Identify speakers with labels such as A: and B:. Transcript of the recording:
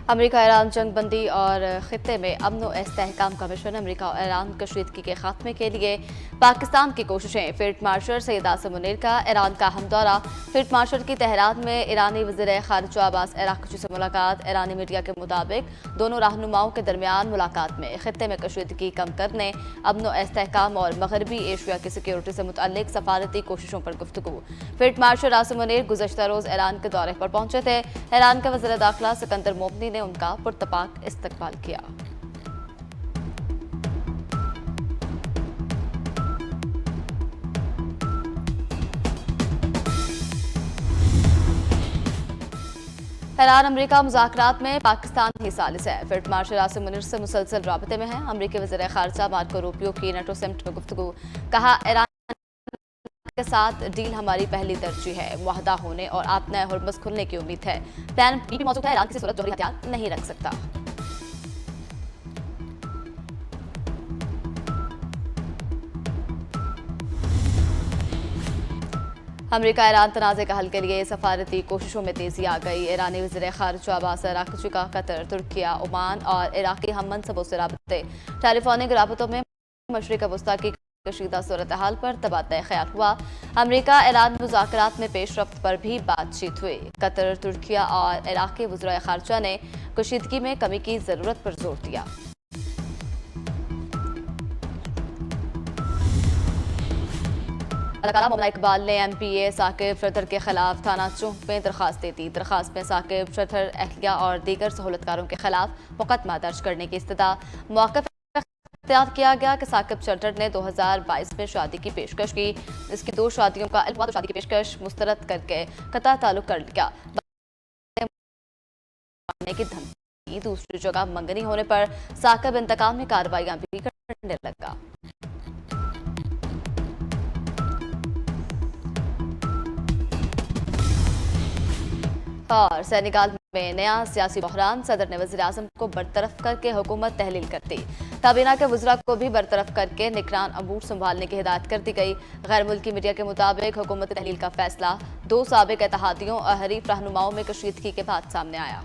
A: America Iran जंग बंदी और खित्ते में अमन और इस्तेहकाम का मिशन। अमेरिका और ईरान कशीदगी के खात्मे के लिए पाकिस्तान की कोशिशें। फील्ड मार्शल सैयद आसिम मुनीर का ईरान का हम दौरा। फील्ड मार्शल की तेहरान में ईरानी वज़ीर ख़ारिजा अब्बास अराग़ची से मुलाकात। ईरानी मीडिया के मुताबिक दोनों रहनुमाओं के दरमियान मुलाकात में खित्ते में कशीदगी कम करने, अमन और इस्तेहकाम और मगरबी एशिया की सिक्योरिटी से मुतल्लिक सफारती कोशिशों पर गुफ्तगू। फील्ड मार्शल आसिम मुनीर गुज़श्ता रोज़ ईरान के दौरे पर पहुंचे थे। ईरान के वज़ीर दाखिला सिकंदर मोमनी ने उनका पुरतपाक इस्तकबाल किया। ईरान अमेरिका मुज़ाकरात में पाकिस्तान ही सालिस है। फील्ड मार्शल आसिम मुनीर से मुसलसल राबते में है। अमेरिकी वज़ीर ख़ारिजा मार्को रूबियो की नेटो समिट में गुफ्तगू। कहा, ईरान के साथ डील हमारी पहली तरजीह है। मुआहदा होने और आतना हुर्मुज़ खुलने की उम्मीद है। प्लान बी भी मौजूद है। ईरान किसी सूरत जौहरी हथियार नहीं रख सकता। अमेरिका ईरान तनाज़े का हल के लिए सफारती कोशिशों में तेजी आ गई। ईरानी वज़ीर ख़ारिजा अब्बास अराग़ची का कतर, तुर्किया, ओमान और इराक़ी हम मनसबों से राबते। टेलीफोनिक राबतों में मशरिक़ वस्ता की कशीदा सूरत हाल पर तबादला ख्याल हुआ। अमेरिका ईरान मुज़ाकरात में पेशरफ्त पर भी बातचीत हुई। कतर, तुर्किया और इराक़ी वज़ीर ख़ारिजा ने कशीदगी में कमी की ज़रूरत पर जोर दिया। अदाकारा मोमिना इकबाल ने MPA साकिब शरधर के खिलाफ थाना चौक में दरखास्त दे दी। दरखास्त में साकिब शरधर, अहलिया और दीगर सहूलतकारों के खिलाफ मुकदमा दर्ज करने की इस्तदा। मौक़िफ़ इख्तियार किया गया कि साकिब शरधर ने 2022 में शादी की पेशकश की। इसकी 2 शादियों का इल्म हुआ तो शादी की पेशकश मुस्तरद करके कता ताल्लुक कर लिया। की धमकी, दूसरी जगह मंगनी होने पर साकिब इंतकामी कार्रवाइयां भी करने लगा। और सेनेगाल में नया सियासी बहरान। सदर ने वज़ीर आज़म को बरतरफ करके हुकूमत तहलील कर दी। काबीना के वज़रा को भी बरतरफ करके निगरान अमूर संभालने की हिदायत कर दी गई। गैर मुल्की मीडिया के मुताबिक हुकूमत तहलील का फैसला 2 साबिक इत्तेहादियों और हरीफ रहनुमाओं में कशीदगी के बाद सामने आया।